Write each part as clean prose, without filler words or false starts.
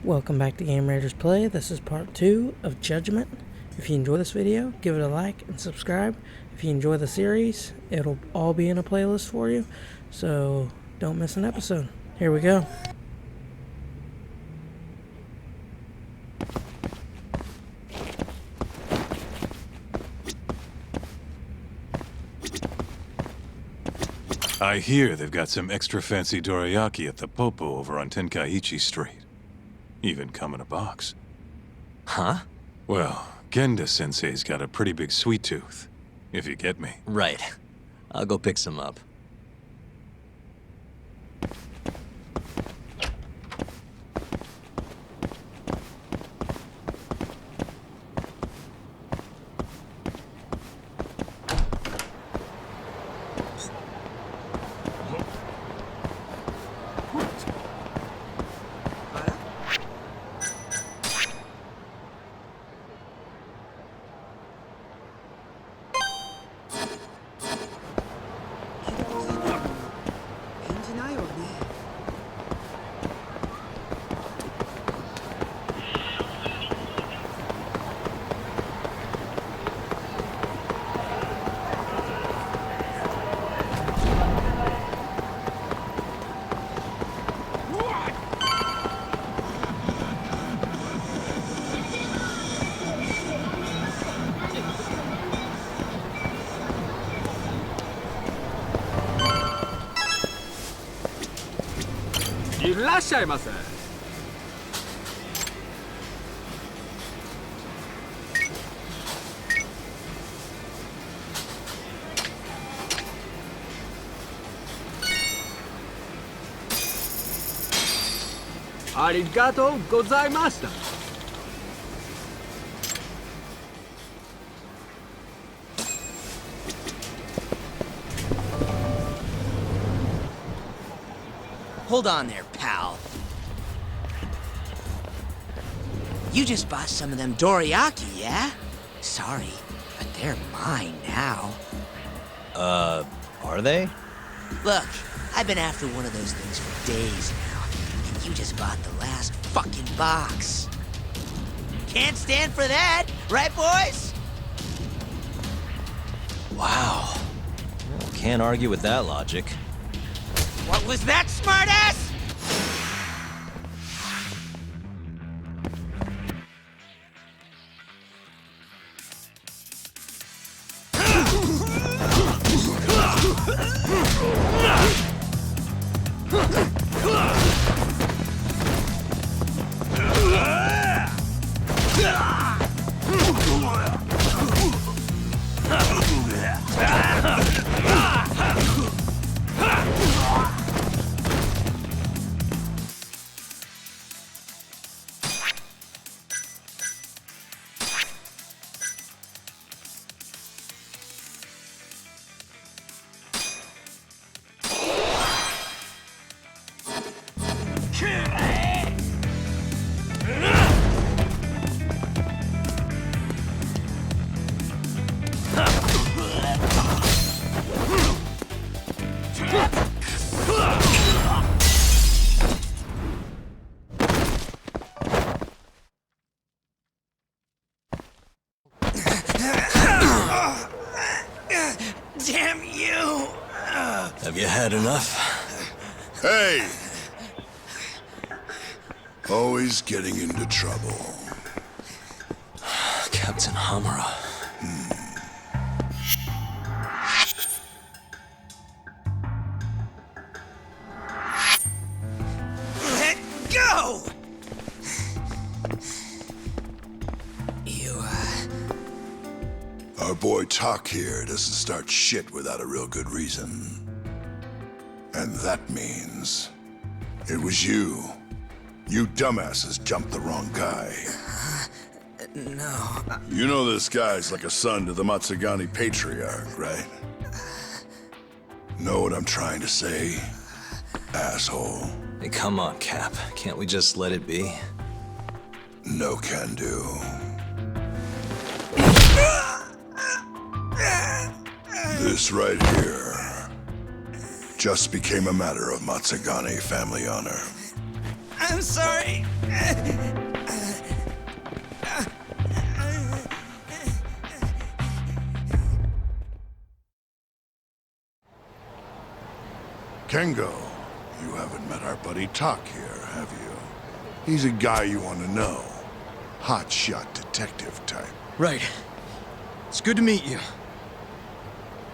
Welcome back to Game Raiders Play. This is part 2 of Judgment. If you enjoy this video, give it a like and subscribe. If you enjoy the series, it'll all be in a playlist for you, so don't miss an episode. Here we go. I hear they've got some extra fancy dorayaki at the Popo over on Tenkaichi Street. Even come in a box. Huh? Well, Genda-sensei's got a pretty big sweet tooth, if you get me. Right. I'll go pick some up. Arigatou gozaimashita. Hold on there, pal. You just bought some of them dorayaki, yeah? Sorry, but they're mine now. Are they? Look, I've been after one of those things for days now, and you just bought the last fucking box. Can't stand for that, right, boys? Wow. Well, can't argue with that logic. What was that, smartass? Damn you! Have you had enough? Hey! Always getting into trouble. Captain Hamura. Let go! You, Our boy Talk here doesn't start shit without a real good reason. And that means it was you. You dumbasses jumped the wrong guy. No. You know this guy's like a son to the Matsugani patriarch, right? Know what I'm trying to say, asshole? Hey, come on, Cap. Can't we just let it be? No can do. This right here just became a matter of Matsugani family honor. I'm sorry. Kengo, you haven't met our buddy Tak here, have you? He's a guy you want to know. Hotshot detective type. Right. It's good to meet you.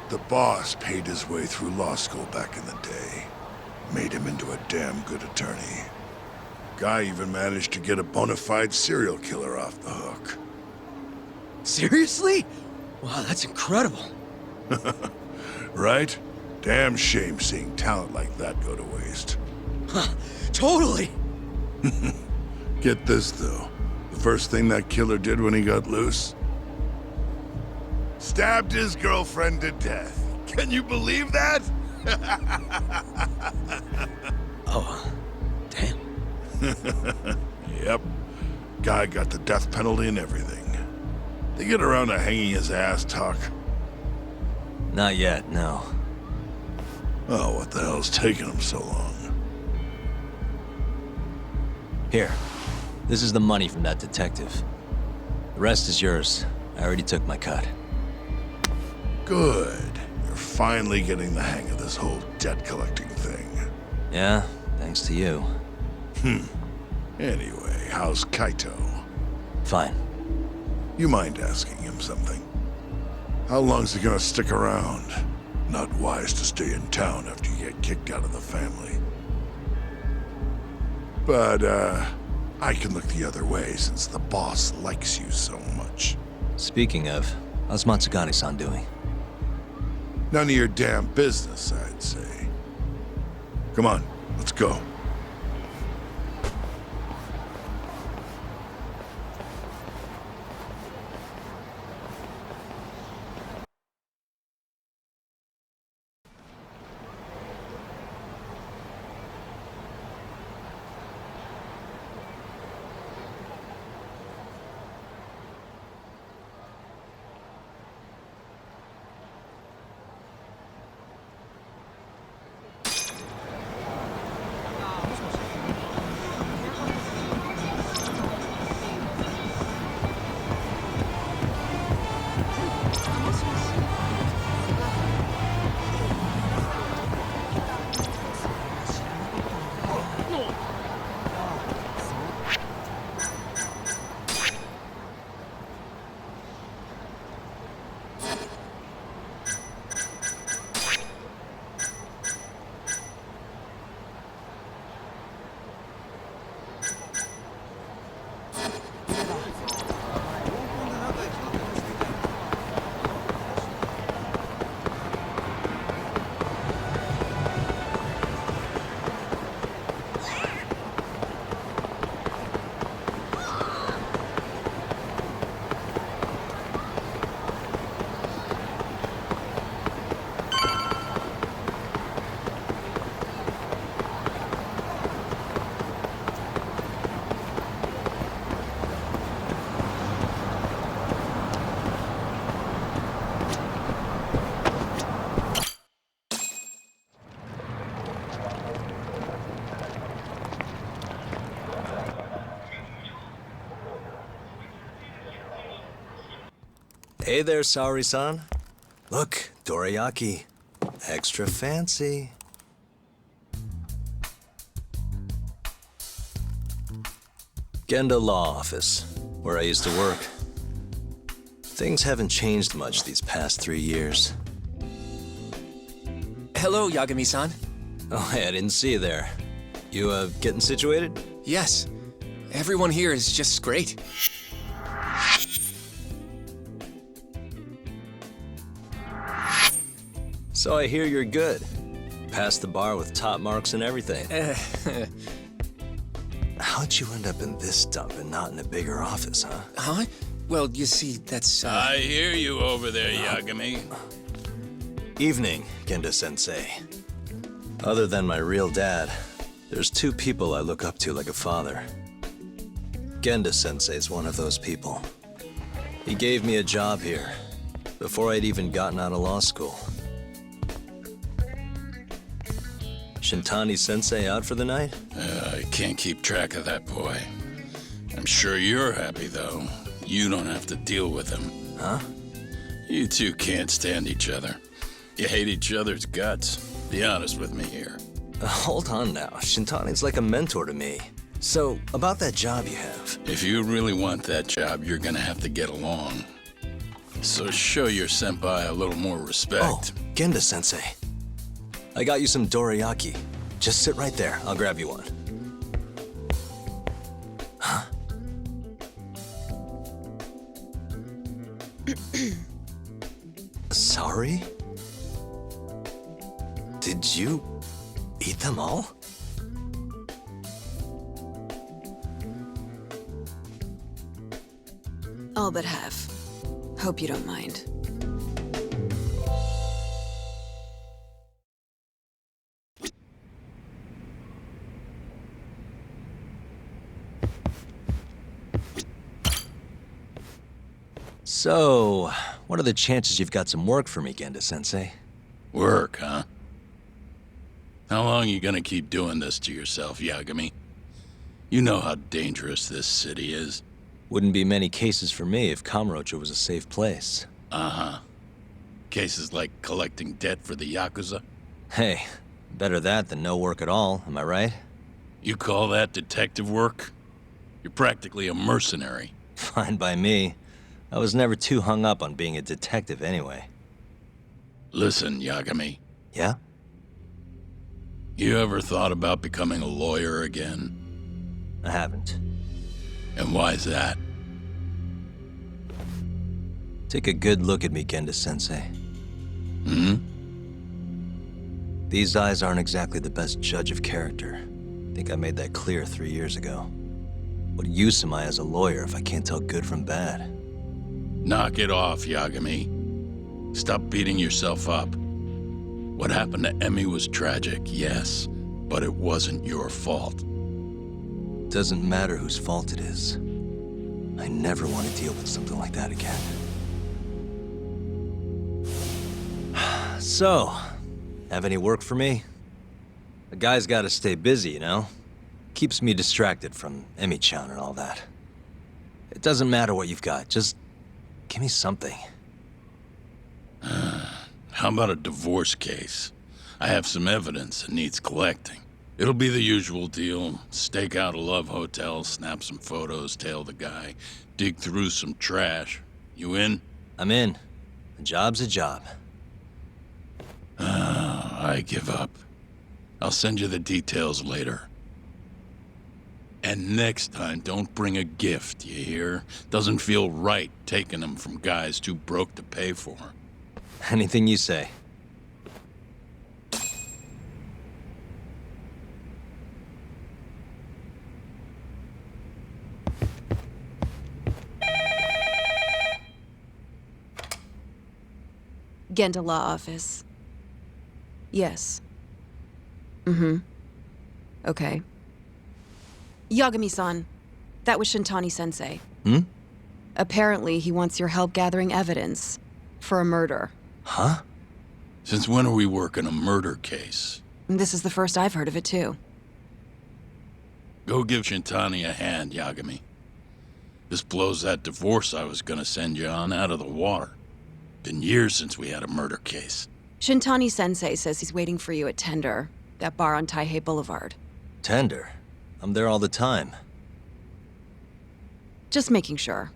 The boss paid his way through law school back in the day. Made him into a damn good attorney. Guy even managed to get a bona fide serial killer off the hook. Seriously? Wow, that's incredible. Right? Damn shame seeing talent like that go to waste. Huh, totally. Get this, though. The first thing that killer did when he got loose? Stabbed his girlfriend to death. Can you believe that? Oh, damn. Yep. Guy got the death penalty and everything. They get around to hanging his ass, Tuck. Not yet, no. Oh, what the hell's taking him so long? Here. This is the money from that detective. The rest is yours. I already took my cut. Good. You're finally getting the hang of this whole debt collecting thing. Yeah, thanks to you. Anyway, how's Kaito? Fine. You mind asking him something? How long's he gonna stick around? Not wise to stay in town after you get kicked out of the family. But, I can look the other way since the boss likes you so much. Speaking of, how's Matsugane-san doing? None of your damn business, I'd say. Come on, let's go. Hey there, Saori-san. Look, dorayaki. Extra fancy. Genda Law Office, where I used to work. Things haven't changed much these past 3 years. Hello, Yagami-san. Oh, hey, I didn't see you there. You, getting situated? Yes. Everyone here is just great. So I hear you're good. Passed the bar with top marks and everything. How'd you end up in this dump and not in a bigger office, huh? Huh? Well, you see, that's, I hear you over there, Yagami. Evening, Genda-sensei. Other than my real dad, there's 2 people I look up to like a father. Genda-sensei's one of those people. He gave me a job here, before I'd even gotten out of law school. Shintani-sensei out for the night? I can't keep track of that boy. I'm sure you're happy, though. You don't have to deal with him. Huh? You two can't stand each other. You hate each other's guts. Be honest with me here. Hold on now. Shintani's like a mentor to me. So, about that job you have. If you really want that job, you're gonna have to get along. So show your senpai a little more respect. Oh, Genda-sensei. I got you some dorayaki. Just sit right there. I'll grab you one. Huh? Sorry? Did you eat them all? All but half. Hope you don't mind. So, what are the chances you've got some work for me, Genda-sensei? Work, huh? How long you gonna keep doing this to yourself, Yagami? You know how dangerous this city is. Wouldn't be many cases for me if Kamurocho was a safe place. Uh-huh. Cases like collecting debt for the Yakuza? Hey, better that than no work at all, am I right? You call that detective work? You're practically a mercenary. Fine by me. I was never too hung up on being a detective anyway. Listen, Yagami. Yeah? You ever thought about becoming a lawyer again? I haven't. And why's that? Take a good look at me, Genda-sensei. Hmm? These eyes aren't exactly the best judge of character. I think I made that clear 3 years ago. What use am I as a lawyer if I can't tell good from bad? Knock it off, Yagami. Stop beating yourself up. What happened to Emmy was tragic, yes, but it wasn't your fault. Doesn't matter whose fault it is. I never want to deal with something like that again. So, have any work for me? A guy's gotta stay busy, you know? Keeps me distracted from Emmy-chan and all that. It doesn't matter what you've got, just give me something. How about a divorce case? I have some evidence that needs collecting. It'll be the usual deal. Stake out a love hotel, snap some photos, tail the guy, dig through some trash. You in? I'm in. A job's a job. I give up. I'll send you the details later. And next time, don't bring a gift, you hear? Doesn't feel right taking them from guys too broke to pay for. Anything you say. Genda Law Office. Yes. Mm-hmm. Okay. Yagami-san, that was Shintani-sensei. Hmm? Apparently, he wants your help gathering evidence for a murder. Huh? Since when are we working a murder case? This is the first I've heard of it, too. Go give Shintani a hand, Yagami. This blows that divorce I was gonna send you on out of the water. Been years since we had a murder case. Shintani-sensei says he's waiting for you at Tender, that bar on Taihei Boulevard. Tender. I'm there all the time. Just making sure.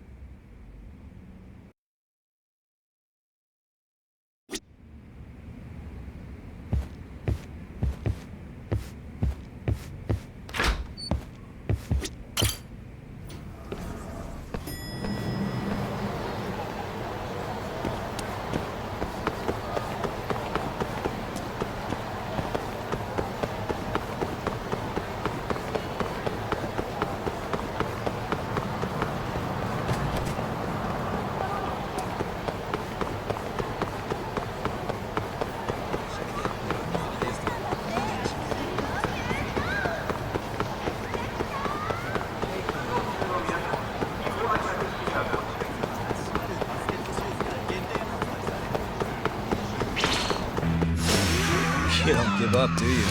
You don't give up, do you?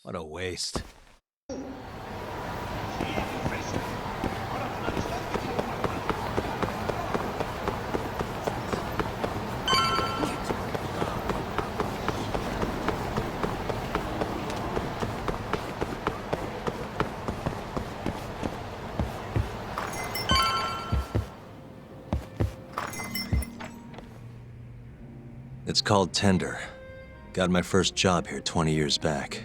What a waste. It's called Tender. Got my first job here 20 years back.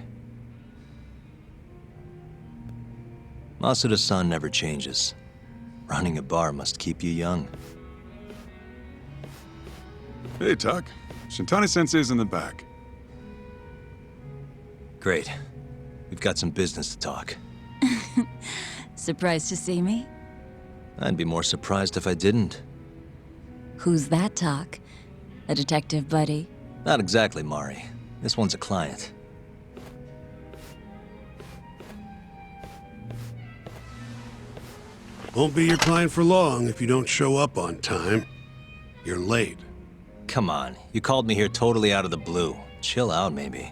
Masuda-san never changes. Running a bar must keep you young. Hey, Tak. Shintani-sensei's in the back. Great. We've got some business to talk. Surprised to see me? I'd be more surprised if I didn't. Who's that, Tak? A detective buddy? Not exactly, Mari. This one's a client. Won't be your client for long if you don't show up on time. You're late. Come on, you called me here totally out of the blue. Chill out, maybe.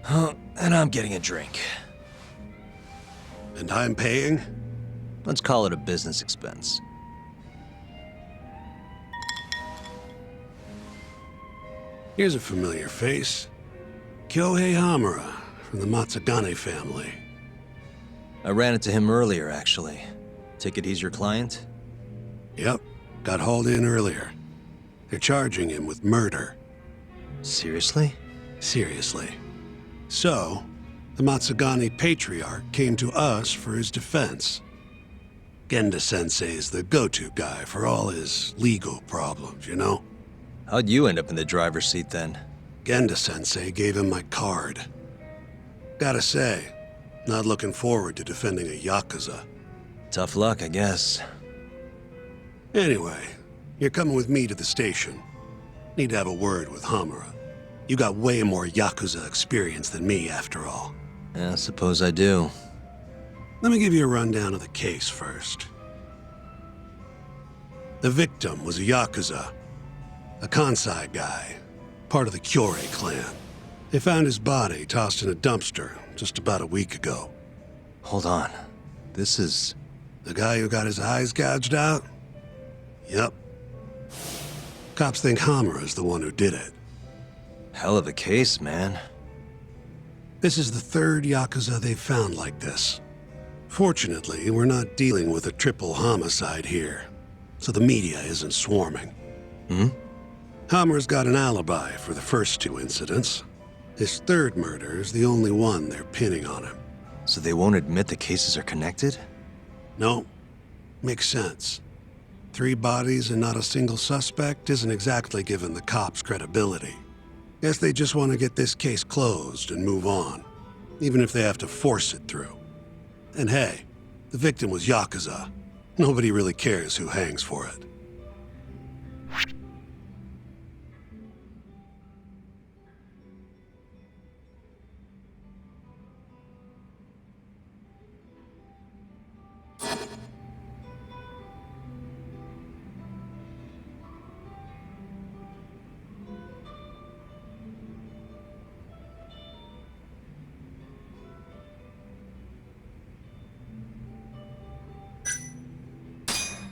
And I'm getting a drink. And I'm paying? Let's call it a business expense. Here's a familiar face. Kyohei Hamura, from the Matsugane family. I ran into him earlier, actually. Take it he's your client? Yep, got hauled in earlier. They're charging him with murder. Seriously? Seriously. So, the Matsugane patriarch came to us for his defense. Genda-sensei is the go-to guy for all his legal problems, you know? How'd you end up in the driver's seat then? Genda-sensei gave him my card. Gotta say, not looking forward to defending a Yakuza. Tough luck, I guess. Anyway, you're coming with me to the station. Need to have a word with Hamura. You got way more Yakuza experience than me, after all. Yeah, I suppose I do. Let me give you a rundown of the case first. The victim was a Yakuza. A Kansai guy, part of the Kyorei clan. They found his body tossed in a dumpster just about a week ago. Hold on. This is... The guy who got his eyes gouged out? Yep. Cops think Hamura's the one who did it. Hell of a case, man. This is the third Yakuza they've found like this. Fortunately, we're not dealing with a triple homicide here, so the media isn't swarming. Hammer's got an alibi for the first two incidents. His third murder is the only one they're pinning on him. So they won't admit the cases are connected? No. Makes sense. 3 bodies and not a single suspect isn't exactly giving the cops credibility. Guess they just want to get this case closed and move on, even if they have to force it through. And hey, the victim was Yakuza. Nobody really cares who hangs for it.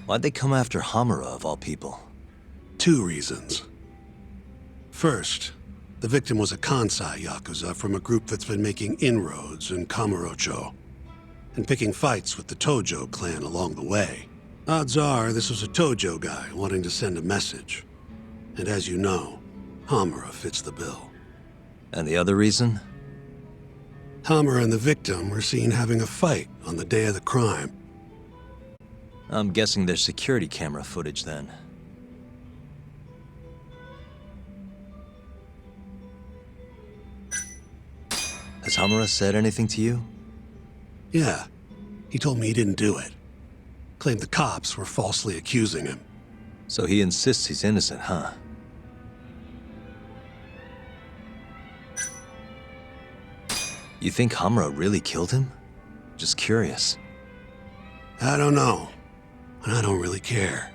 Why'd they come after Hamura, of all people? 2 reasons. First, the victim was a Kansai Yakuza from a group that's been making inroads in Kamurocho, and picking fights with the Tojo clan along the way. Odds are this was a Tojo guy wanting to send a message. And as you know, Hamura fits the bill. And the other reason? Hamura and the victim were seen having a fight on the day of the crime. I'm guessing there's security camera footage then. Has Hamura said anything to you? Yeah, he told me he didn't do it. Claimed the cops were falsely accusing him. So he insists he's innocent, huh? You think Hamura really killed him? Just curious. I don't know, and I don't really care.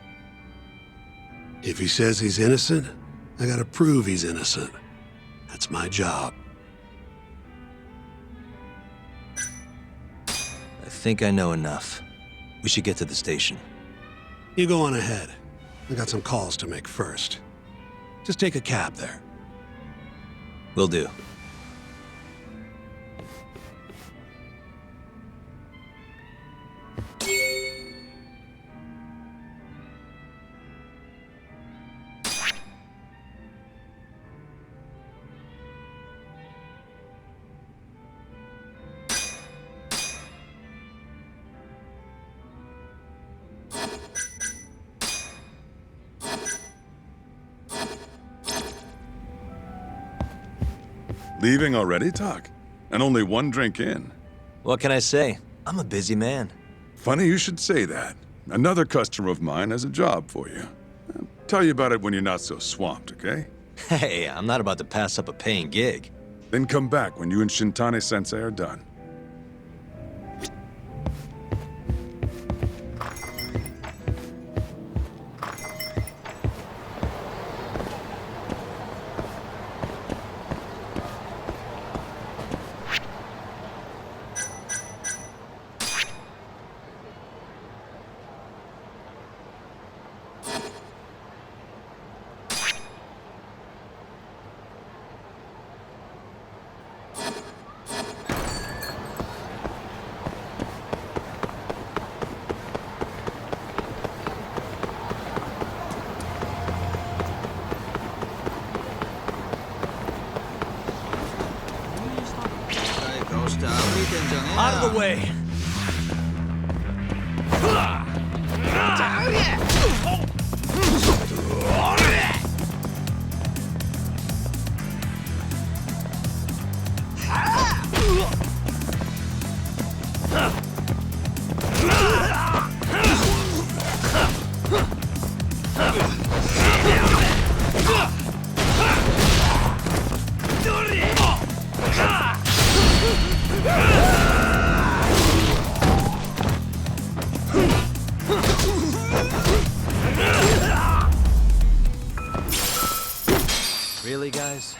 If he says he's innocent, I gotta prove he's innocent. That's my job. I think I know enough. We should get to the station. You go on ahead. I got some calls to make first. Just take a cab there. Will do. Leaving already, Tak? And only one drink in. What can I say? I'm a busy man. Funny you should say that. Another customer of mine has a job for you. I'll tell you about it when you're not so swamped, okay? Hey, I'm not about to pass up a paying gig. Then come back when you and Shintani-sensei are done. Out of the way! Really, guys?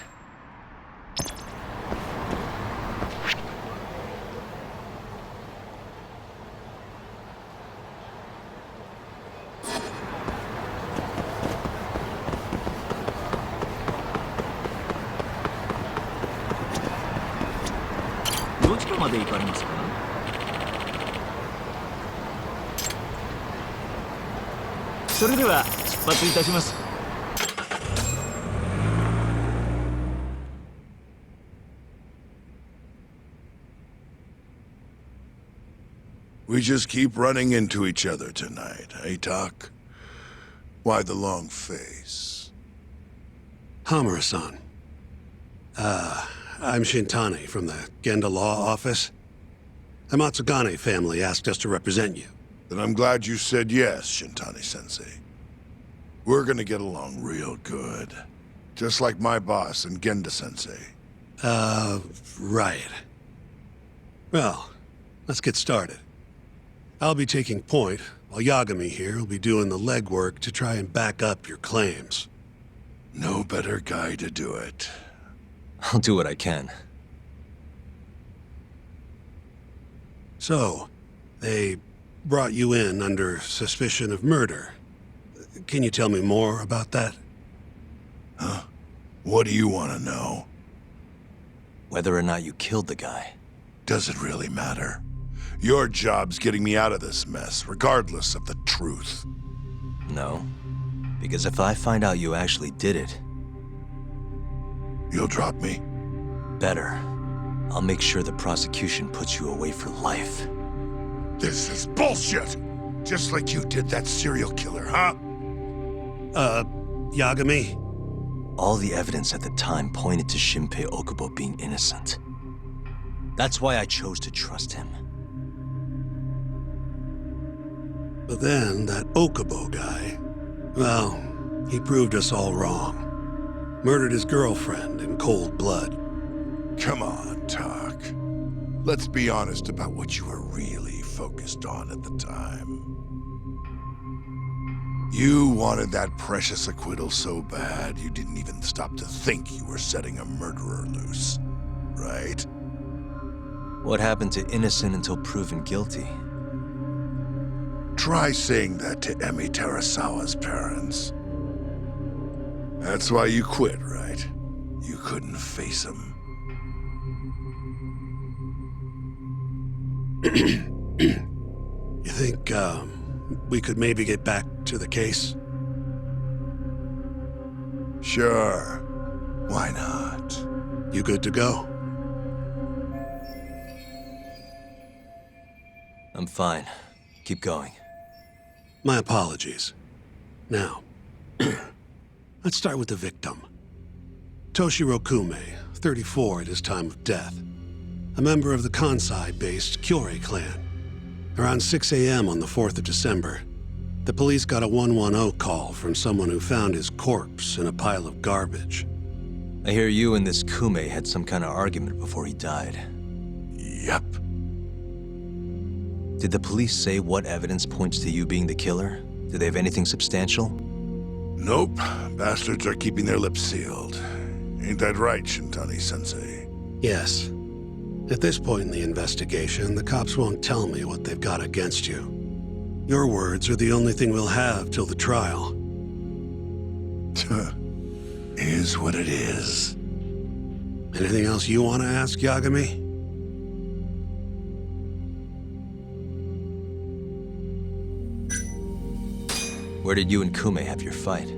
We just keep running into each other tonight, eh, Tak? Why the long face? Hamura-san. I'm Shintani from the Genda Law Office. The Matsugane family asked us to represent you. Then I'm glad you said yes, Shintani-sensei. We're gonna get along real good. Just like my boss and Genda-sensei. Right. Well, let's get started. I'll be taking point, while Yagami here will be doing the legwork to try and back up your claims. No better guy to do it. I'll do what I can. So, they brought you in under suspicion of murder. Can you tell me more about that? Huh? What do you want to know? Whether or not you killed the guy. Does it really matter? Your job's getting me out of this mess, regardless of the truth. No. Because if I find out you actually did it... You'll drop me? Better. I'll make sure the prosecution puts you away for life. This is bullshit! Just like you did that serial killer, huh? Yagami? All the evidence at the time pointed to Shinpei Okubo being innocent. That's why I chose to trust him. But then, that Okubo guy, well, he proved us all wrong. Murdered his girlfriend in cold blood. Come on, Tak. Let's be honest about what you were really focused on at the time. You wanted that precious acquittal so bad, you didn't even stop to think you were setting a murderer loose. Right? What happened to innocent until proven guilty? Try saying that to Emi Terasawa's parents. That's why you quit, right? You couldn't face him. You think, we could maybe get back to the case? Sure. Why not? You good to go? I'm fine. Keep going. My apologies. Now, let's start with the victim. Toshihiro Kume, 34 at his time of death. A member of the Kansai-based Kyorei clan. Around 6 a.m. on the 4th of December, the police got a 110 call from someone who found his corpse in a pile of garbage. I hear you and this Kume had some kind of argument before he died. Yep. Did the police say what evidence points to you being the killer? Do they have anything substantial? Nope. Bastards are keeping their lips sealed. Ain't that right, Shintani-sensei? Yes. At this point in the investigation, the cops won't tell me what they've got against you. Your words are the only thing we'll have till the trial. Is what it is. Anything else you want to ask, Yagami? Where did you and Kume have your fight?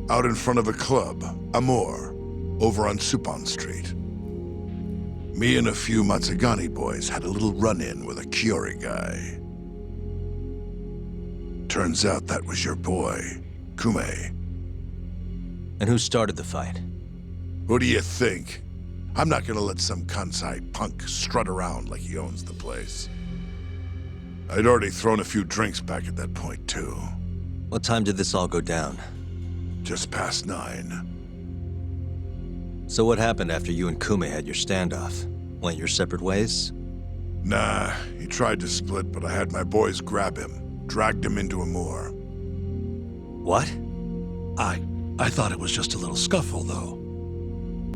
Out in front of a club, Amor, over on Supon Street. Me and a few Matsugani boys had a little run-in with a Kyorei guy. Turns out that was your boy, Kume. And who started the fight? What do you think? I'm not gonna let some Kansai punk strut around like he owns the place. I'd already thrown a few drinks back at that point, too. What time did this all go down? Just past 9. So what happened after you and Kume had your standoff? Went your separate ways? Nah, he tried to split, but I had my boys grab him. Dragged him into a moor. What? I thought it was just a little scuffle, though.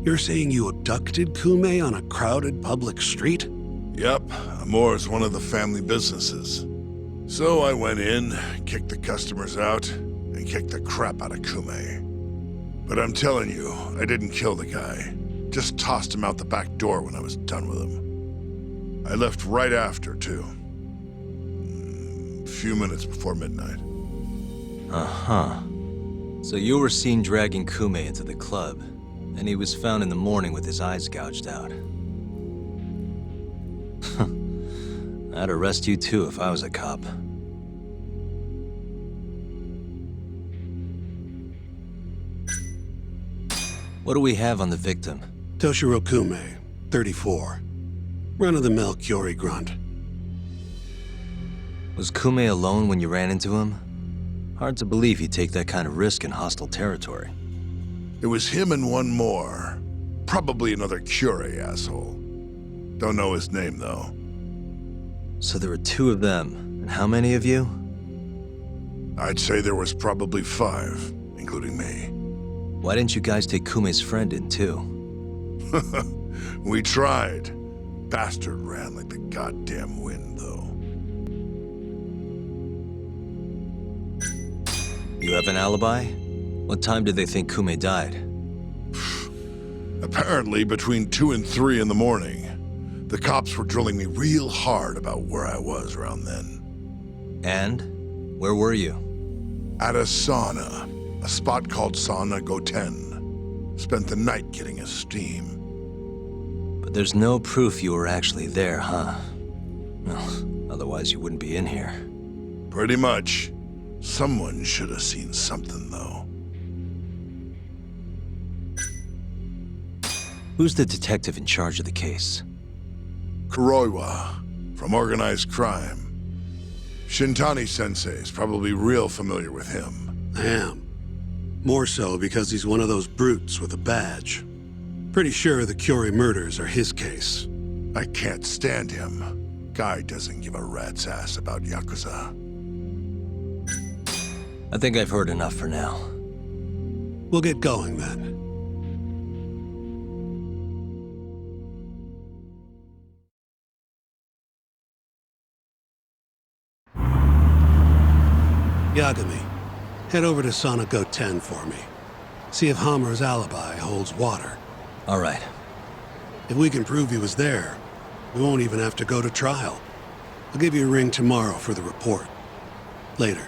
You're saying you abducted Kume on a crowded public street? Yep, Amor's one of the family businesses. So I went in, kicked the customers out, and kicked the crap out of Kume. But I'm telling you, I didn't kill the guy. Just tossed him out the back door when I was done with him. I left right after, too. A few minutes before midnight. Uh-huh. So you were seen dragging Kume into the club, and he was found in the morning with his eyes gouged out. I'd arrest you too if I was a cop. What do we have on the victim? Toshihiro Kume, 34. Run-of-the-mill Kyorei grunt. Was Kume alone when you ran into him? Hard to believe he'd take that kind of risk in hostile territory. It was him and one more. Probably another Kyorei asshole. Don't know his name, though. So there were 2 of them. And how many of you? I'd say there was probably 5, including me. Why didn't you guys take Kume's friend in, too? We tried. Bastard ran like the goddamn wind, though. You have an alibi? What time did they think Kume died? Apparently between 2 and 3 in the morning. The cops were drilling me real hard about where I was around then. And? Where were you? At a sauna. A spot called Sauna Goten. Spent the night getting a steam. But there's no proof you were actually there, huh? Well, otherwise you wouldn't be in here. Pretty much. Someone should have seen something, though. Who's the detective in charge of the case? Kuroiwa, from organized crime. Shintani-sensei is probably real familiar with him. I am. More so because he's one of those brutes with a badge. Pretty sure the Kyorei murders are his case. I can't stand him. Guy doesn't give a rat's ass about Yakuza. I think I've heard enough for now. We'll get going then. Yagami, head over to Sonico 10 for me. See if Hammer's alibi holds water. All right. If we can prove he was there, we won't even have to go to trial. I'll give you a ring tomorrow for the report. Later.